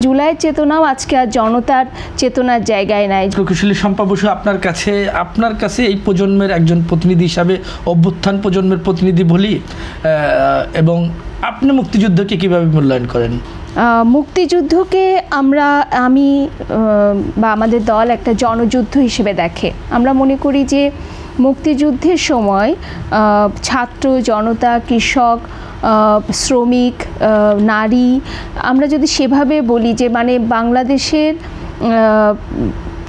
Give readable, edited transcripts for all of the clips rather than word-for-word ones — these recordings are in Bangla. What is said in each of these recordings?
জুলাইয়ের চেতনাও আজকে আর জনতার চেতনার জায়গায় নাই। প্রকৌশলী শম্পা বসু, আপনার কাছে এই প্রজন্মের একজন প্রতিনিধি হিসাবে, অভ্যুত্থান প্রজন্মের প্রতিনিধি বলি, এবং আপনি মুক্তিযুদ্ধকে কিভাবে মূল্যায়ন করেন? মুক্তিযুদ্ধকে আমি বা আমাদের দল একটা জনযুদ্ধ হিসেবে দেখে। আমরা মনে করি যে মুক্তিযুদ্ধের সময় ছাত্র জনতা, কৃষক, শ্রমিক, নারী, আমরা যদি সেভাবে বলি যে মানে বাংলাদেশের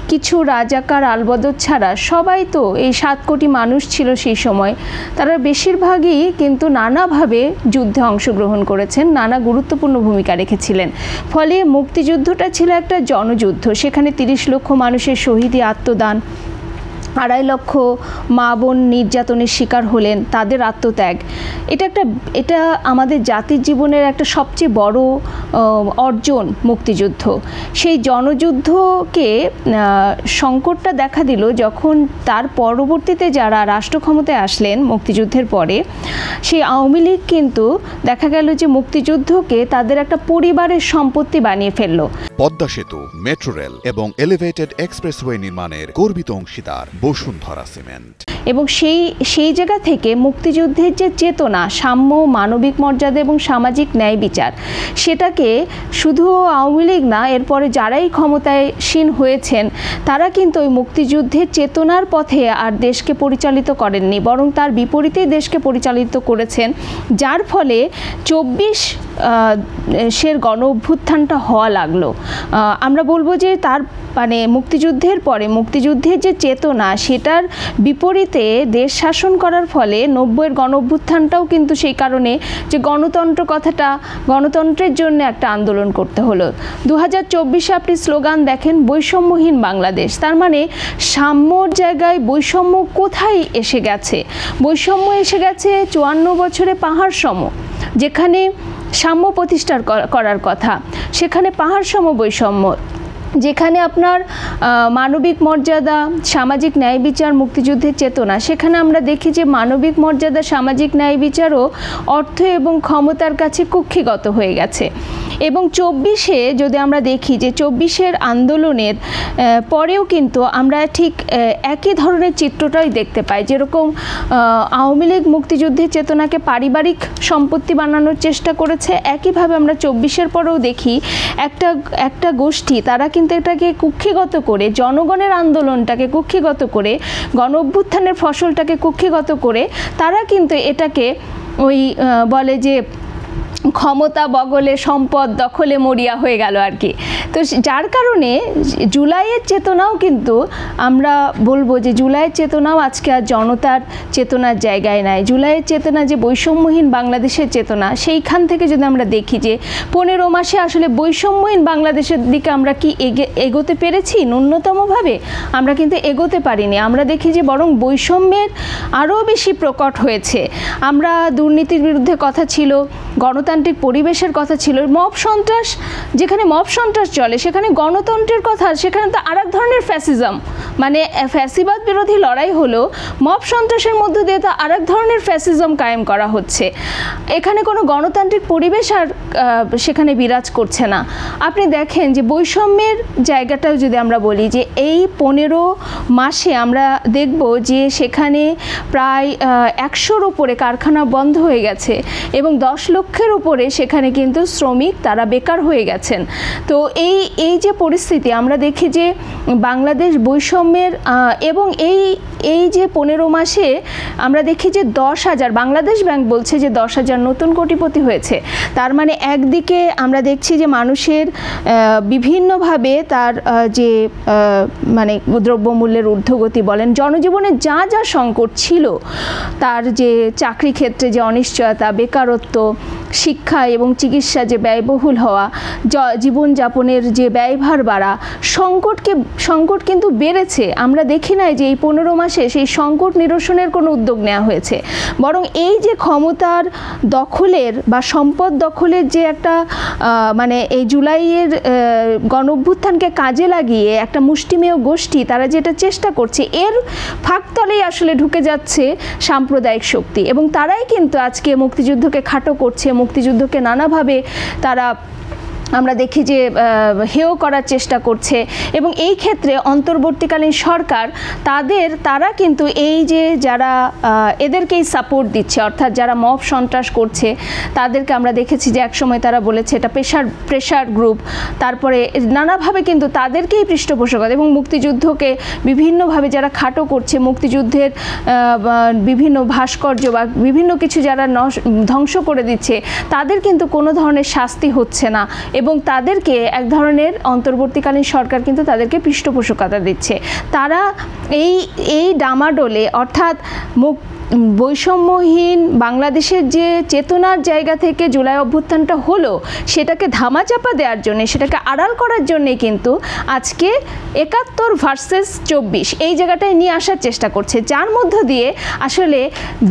কিছু রাজাকার আলবদর ছাড়া সবাই তো এই 7 কোটি মানুষ ছিল সেই সময়, তারা বেশিরভাগই কিন্তু নানাভাবে যুদ্ধে অংশগ্রহণ করেছেন, নানা গুরুত্বপূর্ণ ভূমিকা রেখেছিলেন। ফলে মুক্তিযুদ্ধটা ছিল একটা জনযুদ্ধ। সেখানে 30 লক্ষ মানুষের শহীদি আত্মদান, 2.5 লক্ষ মা বোন নির্যাতনের শিকার হলেন, তাদের আত্মত্যাগ, এটা আমাদের জাতির জীবনের একটা সবচেয়ে বড় অর্জন মুক্তিযুদ্ধ। সেই জনযুদ্ধকে সংকটটা দেখা দিল যখন তার পরবর্তীতে যারা রাষ্ট্র ক্ষমতায় আসলেন মুক্তিযুদ্ধের পরে, সেই আওয়ামী লীগ কিন্তু দেখা গেল যে মুক্তিযুদ্ধকে তাদের একটা পরিবারের সম্পত্তি বানিয়ে ফেলল। পদ্মা সেতু, মেট্রো রেল এবং এলিভেটেড এক্সপ্রেসওয়ে নির্মাণের গর্বিত অংশীদার বসুন্ধরা সিমেন্ট। এবং সেই জায়গা থেকে মুক্তিযুদ্ধের যে চেতনা, সাম্য, মানবিক মর্যাদা এবং সামাজিক ন্যায় বিচার, সেটাকে শুধু আওয়ামী লীগ না, এরপরে যারাই ক্ষমতাসীন হয়েছেন তারা কিন্তু ওই মুক্তিযুদ্ধের চেতনার পথে আর দেশকে পরিচালিত করেননি, বরং তার বিপরীতেই দেশকে পরিচালিত করেছেন। যার ফলে 24 গণ অভ্যুত্থানটা হওয়া লাগলো। আমরা বলবো যে তার মানে মুক্তিযুদ্ধের পরে মুক্তিযুদ্ধের যে চেতনা, সেটার বিপরীতে দেশ শাসন করার ফলে 90-এর গণ অভ্যুত্থানটাও কিন্তু সেই কারণে যে গণতন্ত্র কথাটা, গণতন্ত্রের জন্য একটা আন্দোলন করতে হলো। 2024-এ আপনি স্লোগান দেখেন বৈষম্যহীন বাংলাদেশ, তার মানে সাম্যর জায়গায় বৈষম্য কোথায় এসে গেছে? বৈষম্য এসে গেছে 54 বছরে পাহাড় সম, যেখানে সাম্য প্রতিষ্ঠা করার কথা, সেখানে পাহাড় সম বৈষম্য। যেখানে আপনার মানবিক মর্যাদা, সামাজিক ন্যায় বিচার, মুক্তিযুদ্ধের চেতনা, সেখানে আমরা দেখি যে মানবিক মর্যাদা, সামাজিক ন্যায় বিচারও অর্থ এবং ক্ষমতার কাছে কুক্ষিগত হয়ে গেছে। এবং 24-এ যদি আমরা দেখি যে 24-এর আন্দোলনের পরেও কিন্তু আমরা ঠিক একই ধরনের চিত্রটাই দেখতে পাই। যেরকম আওয়ামী লীগ মুক্তিযুদ্ধের চেতনাকে পারিবারিক সম্পত্তি বানানোর চেষ্টা করেছে, একইভাবে আমরা 24-এর পরেও দেখি একটা গোষ্ঠী, তারা কিন্তু এটাকে কুক্ষিগত করে, জনগণের আন্দোলনটাকে কুক্ষিগত করে, গণ অভ্যুত্থানের ফসলটাকে কুক্ষিগত করে তারা কিন্তু এটাকে ওই বলে যে ক্ষমতা বগলে, সম্পদ দখলে মরিয়া হয়ে গেল আর কি। তো যার কারণে জুলাইয়ের চেতনাও কিন্তু আমরা বলবো যে জুলাইয়ের চেতনাও আজকে আর জনতার চেতনার জায়গায় নাই। জুলাইয়ের চেতনা যে বৈষম্যহীন বাংলাদেশের চেতনা, সেইখান থেকে যদি আমরা দেখি যে 15 মাসে আসলে বৈষম্যহীন বাংলাদেশের দিকে আমরা কি এগোতে পেরেছি? ন্যূনতমভাবে আমরা কিন্তু এগোতে পারিনি। আমরা দেখি যে বরং বৈষম্যের আরও বেশি প্রকট হয়েছে। আমরা দুর্নীতির বিরুদ্ধে কথা ছিল, গণতান্ত্রিক পরিবেশের কথা ছিল, মব সন্ত্রাস, যেখানে মব সন্ত্রাস চলে সেখানে গণতন্ত্রের কথা, সেখানে তো আরেক ধরনের ফ্যাসিজম, মানে ফ্যাসিবাদ বিরোধী লড়াই হলো, মব সন্ত্রাসের মধ্যে দিয়ে তো আরেক ধরনের ফ্যাসিজম কায়েম করা হচ্ছে। এখানে কোনো গণতান্ত্রিক পরিবেশ আর সেখানে বিরাজ করছে না। আপনি দেখেন যে বৈষম্যের জায়গাটাও যদি আমরা বলি যে এই 15 মাসে আমরা দেখব যে সেখানে প্রায় 100-র উপরে কারখানা বন্ধ হয়ে গেছে এবং 10 লক্ষের উপরে সেখানে কিন্তু শ্রমিক তারা বেকার হয়ে গেছেন। তো এই যে পরিস্থিতি আমরা দেখি যে বাংলাদেশ বৈষম্যের এবং এই যে 15 মাসে আমরা দেখি যে 10,000, বাংলাদেশ ব্যাংক বলছে যে 10,000 নতুন কোটিপতি হয়েছে। তার মানে একদিকে আমরা দেখছি যে মানুষের বিভিন্নভাবে তার যে মানে দ্রব্যমূল্যের ঊর্ধ্বগতি বলেন, জনজীবনে যা যা সংকট ছিল, তার যে চাকরি ক্ষেত্রে যে অনিশ্চয়তা, বেকারত্ব, শিক্ষা এবং চিকিৎসা যে ব্যয়বহুল হওয়া, জীবনযাপনের যে ব্যয়ভার বাড়া, সংকট কিন্তু বেড়েছে। আমরা দেখি নাই যে এই 15 মাসে সেই সংকট নিরসনের কোনো উদ্যোগ নেওয়া হয়েছে, বরং এই যে ক্ষমতার দখলের বা সম্পদ দখলের যে একটা মানে এই জুলাইয়ের গণঅভ্যুত্থানকে কাজে লাগিয়ে একটা মুষ্টিমেয় গোষ্ঠী তারা যেটা চেষ্টা করছে, এর ফাঁকতলেই আসলে ঢুকে যাচ্ছে সাম্প্রদায়িক শক্তি এবং তারাই কিন্তু আজকে মুক্তিযুদ্ধকে খাটো করছে, মুক্তিযুদ্ধকে নানাভাবে তারা আমরা দেখি যে হেয় করার চেষ্টা করছে, এবং এই ক্ষেত্রে অন্তর্বর্তীকালীন সরকার তারা কিন্তু এই যে যারা এদেরকেই সাপোর্ট দিচ্ছে, অর্থাৎ যারা মব সন্ত্রাস করছে তাদেরকে আমরা দেখেছি যে একসময় তারা বলেছে এটা প্রেশার গ্রুপ, তারপরে নানাভাবে কিন্তু তাদেরকেই পৃষ্ঠপোষকতা, এবং মুক্তিযুদ্ধকে বিভিন্নভাবে যারা খাটো করছে, মুক্তিযুদ্ধের বিভিন্ন ভাস্কর্য বা বিভিন্ন কিছু যারা ধ্বংস করে দিচ্ছে তাদের কিন্তু কোনো ধরনের শাস্তি হচ্ছে না, এবং তাদেরকে এক ধরনের অন্তর্বর্তীকালীন সরকার কিন্তু তাদেরকে পৃষ্ঠপোষকতা দিচ্ছে। তারা এই ডামাডোলে, অর্থাৎ বৈষম্যহীন বাংলাদেশের যে চেতনার জায়গা থেকে জুলাই অভ্যুত্থানটা হলো সেটাকে ধামাচাপা দেওয়ার জন্য, সেটাকে আড়াল করার জন্যে কিন্তু আজকে ৭১ ভার্সেস ২৪ এই জায়গাটায় নিয়ে আসার চেষ্টা করছে, যার মধ্য দিয়ে আসলে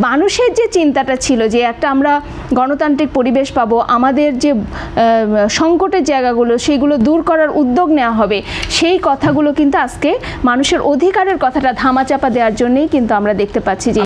মানুষের যে চিন্তাটা ছিল যে একটা আমরা গণতান্ত্রিক পরিবেশ পাবো, আমাদের যে সংকটের জায়গাগুলো সেইগুলো দূর করার উদ্যোগ নেওয়া হবে, সেই কথাগুলো কিন্তু আজকে মানুষের অধিকারের কথাটা ধামাচাপা দেওয়ার জন্যই কিন্তু আমরা দেখতে পাচ্ছি যে